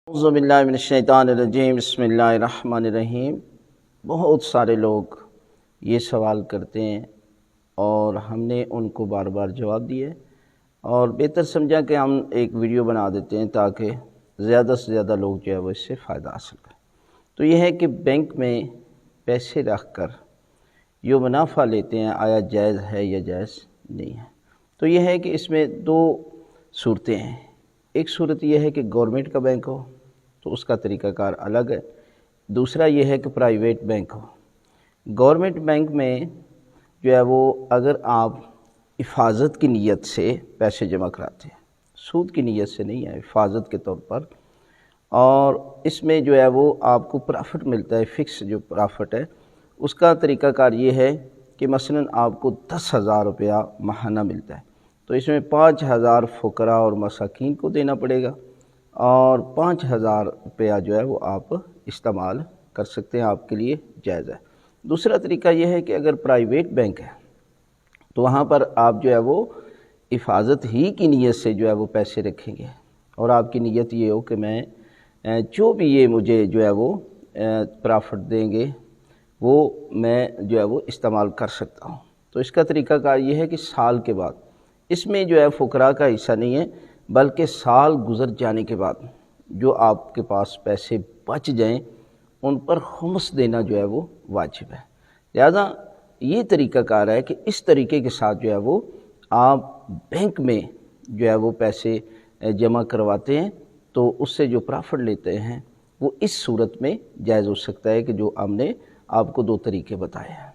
اعوذ باللہ من الشیطان الرجیم بسم اللہ الرحمن الرحیم۔ بہت سارے لوگ یہ سوال کرتے ہیں اور ہم نے ان کو بار بار جواب دیے اور بہتر سمجھا کہ ہم ایک ویڈیو بنا دیتے ہیں تاکہ زیادہ سے زیادہ لوگ جو ہے وہ اس سے فائدہ حاصل کریں۔ تو یہ ہے کہ بینک میں پیسے رکھ کر جو منافع لیتے ہیں آیا جائز ہے یا جائز نہیں ہے۔ تو یہ ہے کہ اس میں دو صورتیں ہیں۔ ایک صورت یہ ہے کہ گورنمنٹ کا بینک ہو تو اس کا طریقہ کار الگ ہے، دوسرا یہ ہے کہ پرائیویٹ بینک ہو۔ گورنمنٹ بینک میں جو ہے وہ اگر آپ حفاظت کی نیت سے پیسے جمع کراتے ہیں، سود کی نیت سے نہیں ہے، حفاظت کے طور پر، اور اس میں جو ہے وہ آپ کو پرافٹ ملتا ہے، فکس جو پرافٹ ہے، اس کا طریقہ کار یہ ہے کہ مثلا آپ کو 10,000 روپیہ ماہانہ ملتا ہے تو اس میں 5,000 فقراء اور مساکین کو دینا پڑے گا اور 5,000 روپیہ جو ہے وہ آپ استعمال کر سکتے ہیں، آپ کے لیے جائز ہے۔ دوسرا طریقہ یہ ہے کہ اگر پرائیویٹ بینک ہے تو وہاں پر آپ جو ہے وہ حفاظت ہی کی نیت سے جو ہے وہ پیسے رکھیں گے اور آپ کی نیت یہ ہو کہ میں جو بھی یہ مجھے جو ہے وہ پرافٹ دیں گے وہ میں جو ہے وہ استعمال کر سکتا ہوں۔ تو اس کا طریقہ کار یہ ہے کہ سال کے بعد اس میں جو ہے فقراء کا حصہ نہیں ہے، بلکہ سال گزر جانے کے بعد جو آپ کے پاس پیسے بچ جائیں ان پر خمس دینا جو ہے وہ واجب ہے۔ لہذا یہ طریقہ کار ہے کہ اس طریقے کے ساتھ جو ہے وہ آپ بینک میں جو ہے وہ پیسے جمع کرواتے ہیں تو اس سے جو پرافٹ لیتے ہیں وہ اس صورت میں جائز ہو سکتا ہے کہ جو ہم نے آپ کو دو طریقے بتائے ہیں۔